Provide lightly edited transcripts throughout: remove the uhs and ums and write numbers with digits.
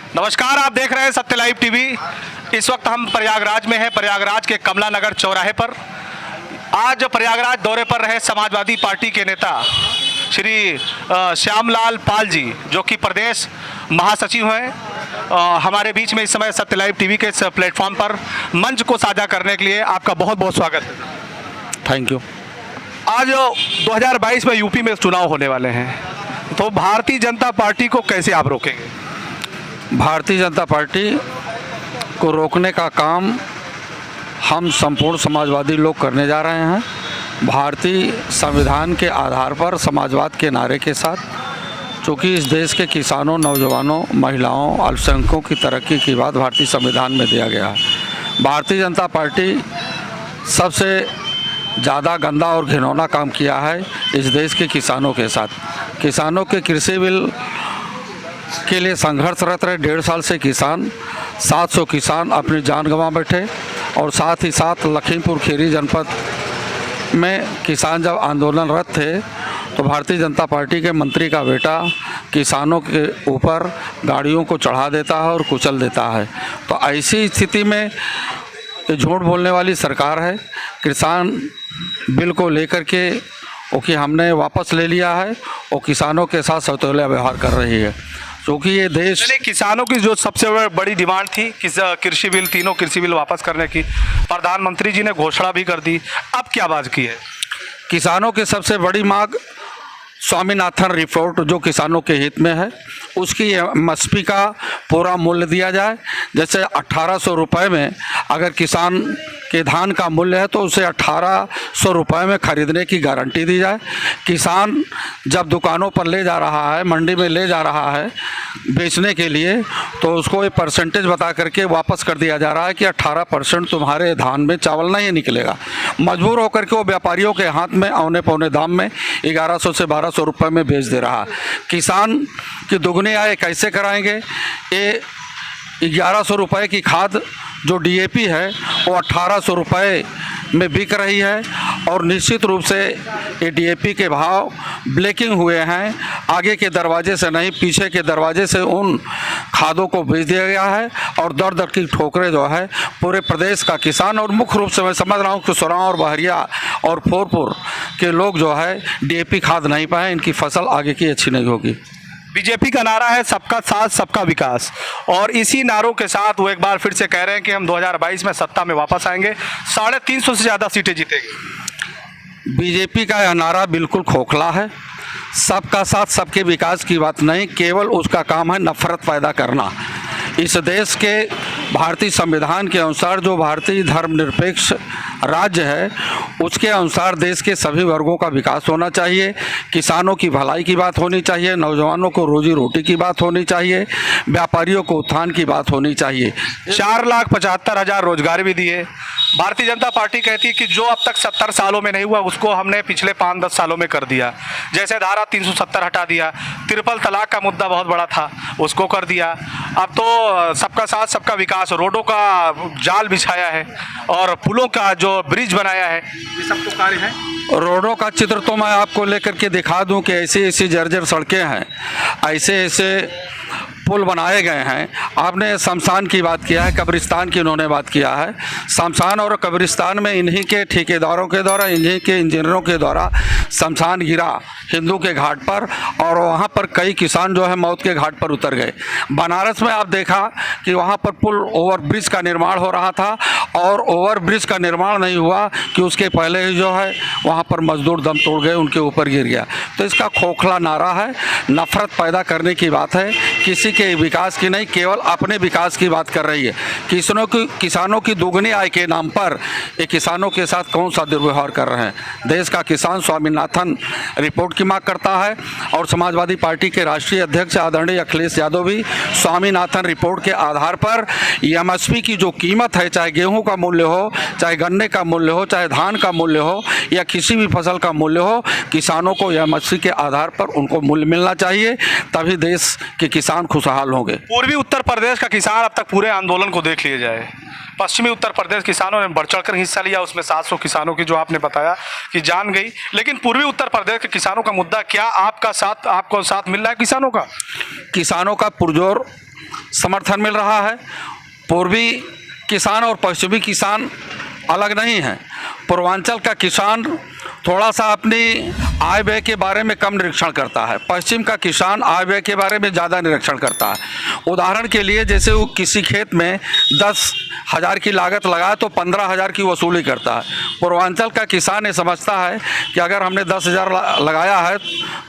नमस्कार, आप देख रहे हैं सत्य लाइव टीवी। इस वक्त हम प्रयागराज में हैं, प्रयागराज के कमला नगर चौराहे पर। आज प्रयागराज दौरे पर रहे समाजवादी पार्टी के नेता श्री श्यामलाल पाल जी, जो कि प्रदेश महासचिव हैं, हमारे बीच में इस समय सत्य लाइव टीवी के इस प्लेटफॉर्म पर मंच को साझा करने के लिए आपका बहुत बहुत स्वागत है। Thank you. आज 2022 में यूपी में चुनाव होने वाले हैं, तो भारतीय जनता पार्टी को कैसे आप रोकेंगे? भारतीय जनता पार्टी को रोकने का काम हम संपूर्ण समाजवादी लोग करने जा रहे हैं। भारतीय संविधान के आधार पर समाजवाद के नारे के साथ, चूँकि इस देश के किसानों, नौजवानों, महिलाओं, अल्पसंख्यकों की तरक्की की बात भारतीय संविधान में दिया गया है। भारतीय जनता पार्टी सबसे ज़्यादा गंदा और घिनौना काम किया है इस देश के किसानों के साथ। किसानों के कृषि बिल के लिए संघर्षरत रहे 1.5 साल से किसान, 700 किसान अपनी जान गंवा बैठे। और साथ ही साथ लखीमपुर खीरी जनपद में किसान जब आंदोलनरत थे तो भारतीय जनता पार्टी के मंत्री का बेटा किसानों के ऊपर गाड़ियों को चढ़ा देता है और कुचल देता है। तो ऐसी स्थिति में ये झूठ बोलने वाली सरकार है। किसान बिल को लेकर के वो कि हमने वापस ले लिया है, वो किसानों के साथ सौतेला व्यवहार कर रही है, क्योंकि ये देश किसानों की जो सबसे बड़ी डिमांड थी कि कृषि बिल, तीनों कृषि बिल वापस करने की प्रधानमंत्री जी ने घोषणा भी कर दी। अब क्या बात की है? किसानों की सबसे बड़ी मांग स्वामीनाथन रिपोर्ट जो किसानों के हित में है, उसकी एमएसपी का पूरा मूल्य दिया जाए। जैसे 1800 रुपये में अगर किसान के धान का मूल्य है तो उसे 1800 रुपये में खरीदने की गारंटी दी जाए। किसान जब दुकानों पर ले जा रहा है, मंडी में ले जा रहा है बेचने के लिए, तो उसको एक परसेंटेज बता करके वापस कर दिया जा रहा है कि 18% तुम्हारे धान में चावल नहीं निकलेगा। मजबूर होकर के वो व्यापारियों के हाथ में औने पौने दाम में 1100 से 1200 रुपये में बेच दे रहा है। किसान की दुगनी आय कैसे कराएंगे? ये 1100 रुपये की खाद जो डीएपी है वो 1800 रुपये में बिक रही है, और निश्चित रूप से ये डीएपी के भाव ब्लैकिंग हुए हैं। आगे के दरवाजे से नहीं, पीछे के दरवाजे से उन खादों को बेच दिया गया है, और दर दर की ठोकरें जो है पूरे प्रदेश का किसान, और मुख्य रूप से मैं समझ रहा हूँ कि सोराव और बहरिया और फोरपुर के लोग जो है डीएपी खाद नहीं पाए, इनकी फसल आगे की अच्छी नहीं होगी। बीजेपी का नारा है सबका साथ सबका विकास, और इसी नारों के साथ वो एक बार फिर से कह रहे हैं कि हम 2022 में सत्ता में वापस आएंगे, 350 से ज़्यादा सीटें जीतेंगे। बीजेपी का यह नारा बिल्कुल खोखला है। सबका साथ सबके विकास की बात नहीं, केवल उसका काम है नफरत पैदा करना। इस देश के भारतीय संविधान के अनुसार जो भारतीय धर्मनिरपेक्ष राज्य है, उसके अनुसार देश के सभी वर्गों का विकास होना चाहिए। किसानों की भलाई की बात होनी चाहिए, नौजवानों को रोजी रोटी की बात होनी चाहिए, व्यापारियों को उत्थान की बात होनी चाहिए। 4,75,000 रोजगार भी दिए। भारतीय जनता पार्टी कहती है कि जो अब तक 70 सालों में नहीं हुआ उसको हमने पिछले 5-10 सालों में कर दिया। जैसे धारा 370 हटा दिया, ट्रिपल तलाक का मुद्दा बहुत बड़ा था, उसको कर दिया। अब तो सबका साथ सबका विकास, रोडों का जाल बिछाया है और पुलों का जो ब्रिज बनाया है, ये सब तो कार्य है। रोडों का चित्र तो मैं आपको लेकर के दिखा दूं कि ऐसी ऐसी जर्जर सड़कें हैं, ऐसे ऐसे पुल बनाए गए हैं। आपने शमशान की बात किया है, कब्रिस्तान की उन्होंने बात किया है। शमशान और कब्रिस्तान में इन्हीं के ठेकेदारों के द्वारा, इन्हीं के इंजीनियरों के द्वारा शमशान गिरा हिंदू के घाट पर, और वहाँ पर कई किसान जो है मौत के घाट पर उतर गए। बनारस में आप देखा कि वहाँ पर पुल ओवर ब्रिज का निर्माण हो रहा था, और ओवर ब्रिज का निर्माण नहीं हुआ कि उसके पहले ही जो है वहाँ पर मजदूर दम तोड़ गए, उनके ऊपर गिर गया। तो इसका खोखला नारा है, नफरत पैदा करने की बात है, किसी के विकास की नहीं, केवल अपने विकास की बात कर रही है। किसानों की दोगुनी आय के नाम पर ये किसानों के साथ कौन सा दुर्व्यवहार कर रहे हैं? देश का किसान स्वामीनाथन रिपोर्ट की मांग करता है, और समाजवादी पार्टी के राष्ट्रीय अध्यक्ष आदरणीय अखिलेश यादव भी स्वामीनाथन रिपोर्ट के आधार पर एमएसपी की जो कीमत है, चाहे गेहूं का मूल्य हो, चाहे गन्ने का मूल्य हो, चाहे धान का मूल्य हो, या किसी भी फसल का मूल्य हो, किसानों को एमएसपी के आधार पर उनको मूल्य मिलना चाहिए, तभी देश के किसान खुशहाल होंगे। पूर्वी उत्तर प्रदेश का किसान अब तक पूरे आंदोलन को देख लिया जाए, पश्चिमी उत्तर प्रदेश किसानों ने बढ़ चढ़कर हिस्सा लिया, उसमें 700 किसानों की जो आपने बताया कि जान गई। लेकिन पूर्वी उत्तर प्रदेश के किसानों का मुद्दा क्या आपका साथ मिल रहा है? किसानों का पुरजोर समर्थन मिल रहा है। पूर्वी किसान और पश्चिमी किसान अलग नहीं हैं। पूर्वांचल का किसान थोड़ा सा अपनी आय व्यय के बारे में कम निरीक्षण करता है, पश्चिम का किसान आय व्यय के बारे में ज़्यादा निरीक्षण करता है। उदाहरण के लिए जैसे वो किसी खेत में 10,000 की लागत लगाए तो 15,000 की वसूली करता है। पूर्वांचल का किसान ये समझता है कि अगर हमने 10,000 लगाया है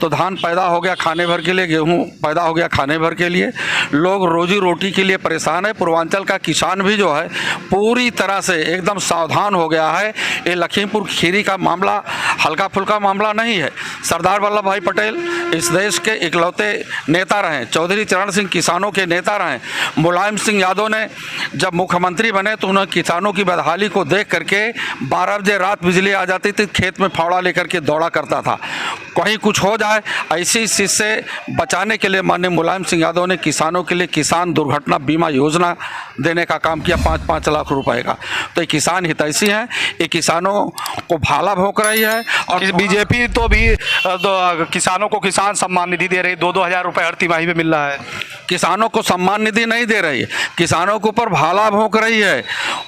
तो धान पैदा हो गया खाने भर के लिए, गेहूँ पैदा हो गया खाने भर के लिए, लोग रोजी रोटी के लिए परेशान है। पूर्वांचल का किसान भी जो है पूरी तरह से एकदम सावधान हो गया है। ये लखीमपुर खीरी का मामला हल्का फुल्का मामला नहीं है। सरदार वल्लभ भाई पटेल इस देश के इकलौते नेता रहे, चौधरी चरण सिंह किसानों के नेता रहे। मुलायम सिंह यादव ने जब मुख्यमंत्री बने तो उन्होंने किसानों की बदहाली को देख करके 12 बजे रात बिजली आ जाती थी, खेत में फावड़ा लेकर के दौड़ा करता था। कहीं कुछ हो जाए ऐसी चीज़ से बचाने के लिए माननीय मुलायम सिंह यादव ने किसानों के लिए किसान दुर्घटना बीमा योजना देने का काम किया 5-5 लाख रुपए का। तो ये किसान हितैषी हैं, ये किसानों को भाला भोंक रही है। और बीजेपी तो भी किसानों को किसान सम्मान निधि दे रही, 2-2 हज़ार रुपये हर तिमाही में मिल रहा है। किसानों को सम्मान निधि नहीं दे रही है, किसानों के ऊपर भाला भोंक रही है।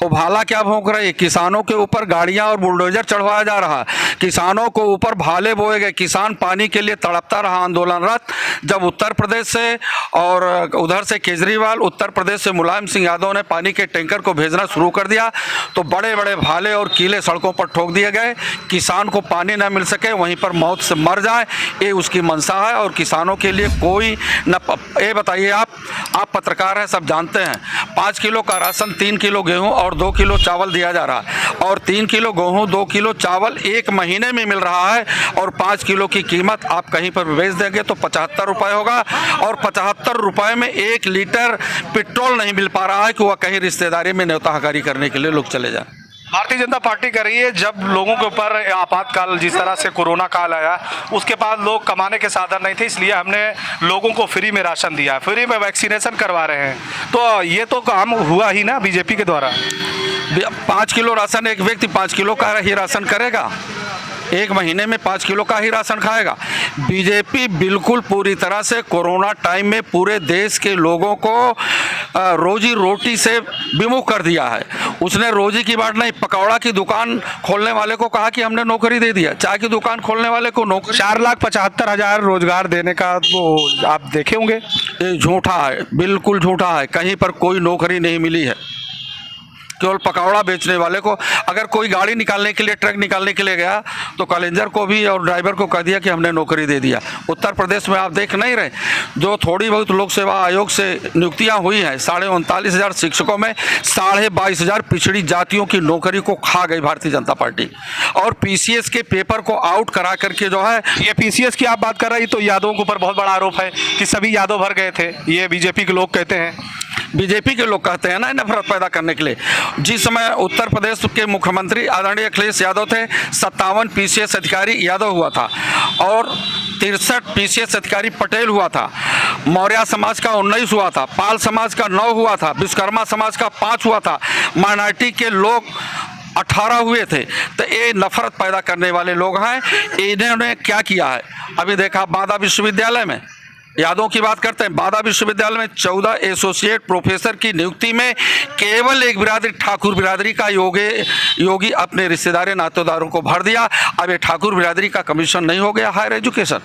वो भाला क्या भोंक रही है? किसानों के ऊपर गाड़ियां और बुलडोजर चढ़वाया जा रहा है, किसानों को ऊपर भाले बोए गए। किसान पानी के लिए तड़पता रहा आंदोलनरत। जब उत्तर प्रदेश से और उधर से केजरीवाल, उत्तर प्रदेश से मुलायम सिंह यादव ने पानी के टैंकर को भेजना शुरू कर दिया तो बड़े बड़े भाले और कीले सड़कों पर ठोक दिए गए। किसान को पानी न मिल सके, वहीं पर मौत से मर जाए, ये उसकी मंशा है। और किसानों के लिए कोई न, ये बताइए आप पत्रकार हैं, सब जानते हैं 5 किलो का राशन, 3 किलो गेहूं और 2 किलो चावल दिया जा रहा है। और 3 किलो गेहूं 2 किलो चावल 1 महीने में मिल रहा है। और 5 किलो की कीमत आप कहीं पर बेच देंगे तो 75 रुपये होगा। और 75 रुपये में 1 लीटर पेट्रोल नहीं मिल पा रहा है कि वह कहीं रिश्तेदारी में न्योता हकारी करने के लिए लोग चले जाएं। भारतीय जनता पार्टी कर रही है, जब लोगों के ऊपर आपातकाल जिस तरह से कोरोना काल आया उसके बाद लोग कमाने के साधन नहीं थे, इसलिए हमने लोगों को फ्री में राशन दिया, फ्री में वैक्सीनेशन करवा रहे हैं। तो ये तो काम हुआ ही ना बीजेपी के द्वारा। 5 किलो राशन, एक व्यक्ति 5 किलो का ही राशन करेगा, 1 महीने में 5 किलो का ही राशन खाएगा। बीजेपी बिल्कुल पूरी तरह से कोरोना टाइम में पूरे देश के लोगों को रोजी रोटी से विमुख कर दिया है। उसने रोजी की बात नहीं, पकौड़ा की दुकान खोलने वाले को कहा कि हमने नौकरी दे दिया, चाय की दुकान खोलने वाले को नौकरी। 4,75,000 रोजगार देने का वो आप देखे होंगे। ये झूठा है, बिल्कुल झूठा है। कहीं पर कोई नौकरी नहीं मिली है। केवल पकौड़ा बेचने वाले को, अगर कोई गाड़ी निकालने के लिए, ट्रक निकालने के लिए गया तो कैलेंडर को भी और ड्राइवर को कह दिया कि हमने नौकरी दे दिया। उत्तर प्रदेश में आप देख नहीं रहे, जो थोड़ी बहुत लोक सेवा आयोग से नियुक्तियां हुई हैं, 39,500 शिक्षकों में 22,500 पिछड़ी जातियों की नौकरी को खा गई भारतीय जनता पार्टी। और पीसीएस के पेपर को आउट करा करके जो है, ये पीसीएस की आप बात कर रही तो यादवों के ऊपर बहुत बड़ा आरोप है कि सभी यादव भर गए थे, ये बीजेपी के लोग कहते हैं। बीजेपी के लोग कहते हैं ना नफरत पैदा करने के लिए। जिस समय उत्तर प्रदेश के मुख्यमंत्री आदरणीय अखिलेश यादव थे, 57 पीसीएस अधिकारी यादव हुआ था और 63 पीसीएस अधिकारी पटेल हुआ था। मौर्य समाज का 19 हुआ था, पाल समाज का 9 हुआ था, विश्वकर्मा समाज का 5 हुआ था, माइनॉरिटी के लोग 18 हुए थे। तो ये नफरत पैदा करने वाले लोग हैं। इन्होंने क्या किया है? अभी देखा बांदा विश्वविद्यालय में, यादों की बात करते हैं, बांदा विश्वविद्यालय में 14 एसोसिएट प्रोफेसर की नियुक्ति में केवल एक बिरादरी, ठाकुर बिरादरी का योगी अपने रिश्तेदारों नातेदारों को भर दिया। अब ये ठाकुर बिरादरी का कमीशन नहीं हो गया हायर एजुकेशन।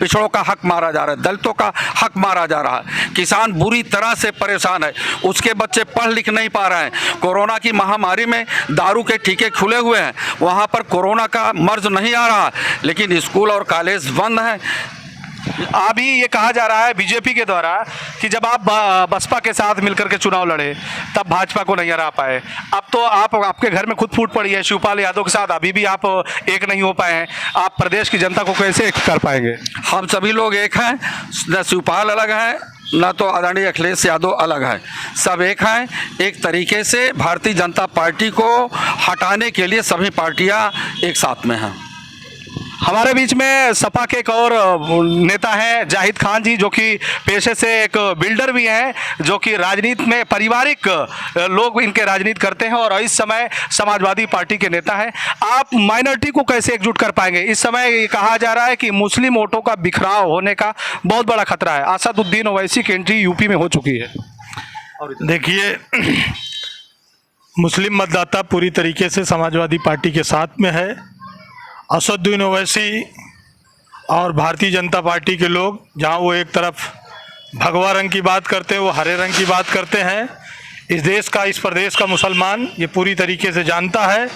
पिछड़ों का हक मारा जा रहा है, दलितों का हक मारा जा रहा है। किसान बुरी तरह से परेशान है, उसके बच्चे पढ़ लिख नहीं पा रहे हैं। कोरोना की महामारी में दारू के ठेके खुले हुए हैं, वहाँ पर कोरोना का मर्ज नहीं आ रहा, लेकिन स्कूल और कॉलेज बंद हैं। अभी ये कहा जा रहा है बीजेपी के द्वारा कि जब आप बसपा के साथ मिलकर के चुनाव लड़े तब भाजपा को नहीं हरा पाए। अब तो आपके घर में खुद फूट पड़ी है, शिवपाल यादव के साथ अभी भी आप एक नहीं हो पाए हैं। आप प्रदेश की जनता को कैसे एक कर पाएंगे? हम सभी लोग एक हैं, न शिवपाल अलग है न तो आदरणीय अखिलेश यादव अलग है, सब एक हैं। एक तरीके से भारतीय जनता पार्टी को हटाने के लिए सभी पार्टियां एक साथ में हैं। हमारे बीच में सपा के एक और नेता हैं जाहिद खान जी, जो कि पेशे से एक बिल्डर भी हैं, जो कि राजनीति में पारिवारिक लोग इनके राजनीति करते हैं और इस समय समाजवादी पार्टी के नेता हैं। आप माइनॉरिटी को कैसे एकजुट कर पाएंगे? इस समय ये कहा जा रहा है कि मुस्लिम वोटों का बिखराव होने का बहुत बड़ा खतरा है। असदुद्दीन ओवैसी की एंट्री यूपी में हो चुकी है। देखिए, मुस्लिम मतदाता पूरी तरीके से समाजवादी पार्टी के साथ में है। असदुद्दीन ओवैसी और भारतीय जनता पार्टी के लोग, जहां वो एक तरफ भगवा रंग की बात करते हैं, वो हरे रंग की बात करते हैं। इस देश का, इस प्रदेश का मुसलमान ये पूरी तरीके से जानता है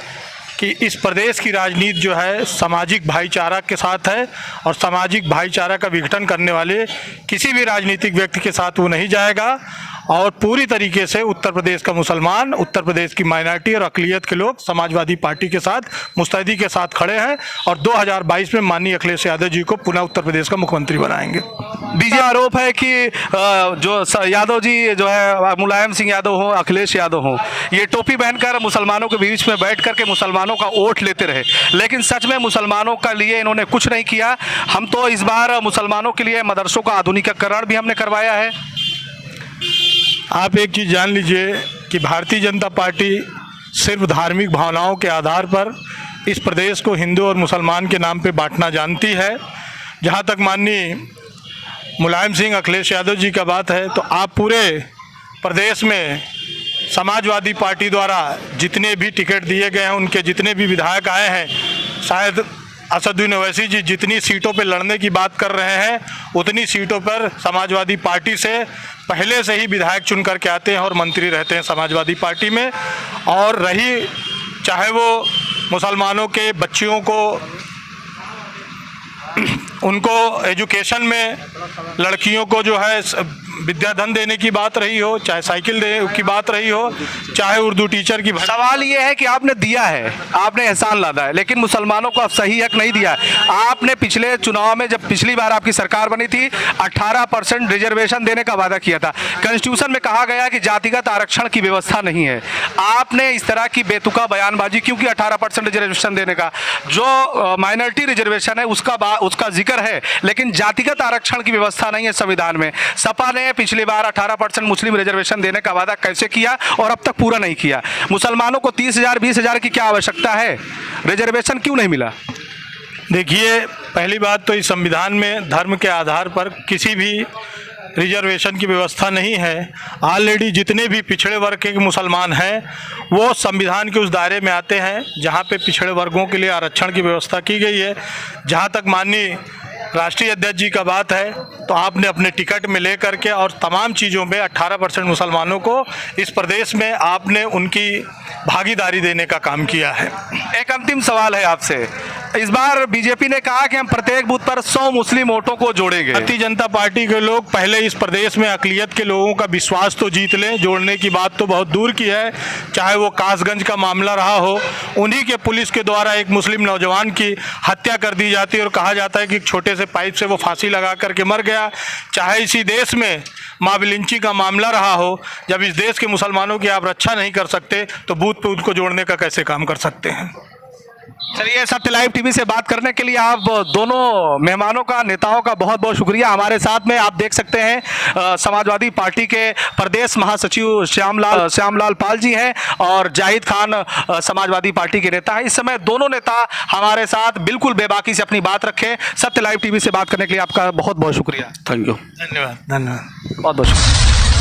कि इस प्रदेश की राजनीति जो है सामाजिक भाईचारा के साथ है और सामाजिक भाईचारा का विघटन करने वाले किसी भी राजनीतिक व्यक्ति के साथ वो नहीं जाएगा। और पूरी तरीके से उत्तर प्रदेश का मुसलमान, उत्तर प्रदेश की माइनॉरिटी और अक़लियत के लोग समाजवादी पार्टी के साथ मुस्तैदी के साथ खड़े हैं और 2022 में माननीय अखिलेश यादव जी को पुनः उत्तर प्रदेश का मुख्यमंत्री बनाएंगे। बीजेपी आरोप है कि जो यादव जी जो है, मुलायम सिंह यादव हो, अखिलेश यादव हो, ये टोपी पहनकर मुसलमानों के बीच में बैठ करके मुसलमानों का वोट लेते रहे, लेकिन सच में मुसलमानों का लिए इन्होंने कुछ नहीं किया। हम तो इस बार मुसलमानों के लिए मदरसों का आधुनिकीकरण भी हमने करवाया है। आप एक चीज़ जान लीजिए कि भारतीय जनता पार्टी सिर्फ धार्मिक भावनाओं के आधार पर इस प्रदेश को हिंदू और मुसलमान के नाम पे बांटना जानती है। जहाँ तक माननीय मुलायम सिंह अखिलेश यादव जी का बात है, तो आप पूरे प्रदेश में समाजवादी पार्टी द्वारा जितने भी टिकट दिए गए हैं, उनके जितने भी विधायक आए हैं, शायद असदुद्दीन ओवैसी जी जितनी सीटों पर लड़ने की बात कर रहे हैं, उतनी सीटों पर समाजवादी पार्टी से पहले से ही विधायक चुन करके आते हैं और मंत्री रहते हैं समाजवादी पार्टी में। और रही चाहे वो मुसलमानों के बच्चियों को, उनको एजुकेशन में लड़कियों को जो है विद्याधन देने की बात रही हो, चाहे साइकिल देने की बात रही हो, चाहे उर्दू टीचर की। सवाल ये है कि आपने दिया है, आपने एहसान लादा है, लेकिन मुसलमानों को आप सही हक नहीं दिया है। आपने पिछले चुनाव में, जब पिछली बार आपकी सरकार बनी थी, 18% रिजर्वेशन देने का वादा किया था। कॉन्स्टिट्यूशन में कहा गया कि जातिगत आरक्षण की व्यवस्था नहीं है। आपने इस तरह की बेतुका बयानबाजी क्यों की? 18% रिजर्वेशन देने का जो माइनॉरिटी रिजर्वेशन है उसका जिक्र है, लेकिन जातिगत आरक्षण की व्यवस्था नहीं है संविधान में। सपा ने पिछली बार 18% मुस्लिम रिजर्वेशन देने का वादा कैसे किया और अब तक पूरा नहीं किया? मुसलमानों को 30,000 20,000 की क्या आवश्यकता है? रिजर्वेशन क्यों नहीं मिला? देखिए, पहली बात तो इस संविधान में धर्म के आधार पर किसी भी रिजर्वेशन की व्यवस्था नहीं है। ऑलरेडी जितने भी पिछड़े वर्ग के मुसलमान हैं वो संविधान के उस दायरे में आते हैं जहां पे पिछड़े वर्गों के लिए आरक्षण की व्यवस्था की गई है। जहां तक माननीय राष्ट्रीय अध्यक्ष जी का बात है, तो आपने अपने टिकट में लेकर के और तमाम चीज़ों में 18% मुसलमानों को इस प्रदेश में आपने उनकी भागीदारी देने का काम किया है। एक अंतिम सवाल है आपसे। इस बार बीजेपी ने कहा कि हम प्रत्येक बूथ पर 100 मुस्लिम वोटों को जोड़ेंगे। भारतीय जनता पार्टी के लोग पहले इस प्रदेश में अक़लियत के लोगों का विश्वास तो जीत लें। जोड़ने की बात तो बहुत दूर की है। चाहे वो कासगंज का मामला रहा हो, उन्हीं के पुलिस के द्वारा एक मुस्लिम नौजवान की हत्या कर दी जाती है और कहा जाता है कि एक छोटे से पाइप से वो फांसी लगा करके मर गया। चाहे इसी देश में माँ बिलिंची का मामला रहा हो, जब इस देश के मुसलमानों की आप रक्षा नहीं कर सकते तो बूथ पे उनको जोड़ने का कैसे काम कर सकते हैं? चलिए, सत्य लाइव टीवी से बात करने के लिए आप दोनों मेहमानों का, नेताओं का बहुत बहुत शुक्रिया। हमारे साथ में आप देख सकते हैं समाजवादी पार्टी के प्रदेश महासचिव श्यामलाल पाल जी हैं और जाहिद खान समाजवादी पार्टी के नेता हैं। इस समय दोनों नेता हमारे साथ बिल्कुल बेबाकी से अपनी बात रखें। सत्य लाइव टीवी से बात करने के लिए आपका बहुत बहुत शुक्रिया। Thank you. धन्यवाद। बहुत बहुत शुक्रिया।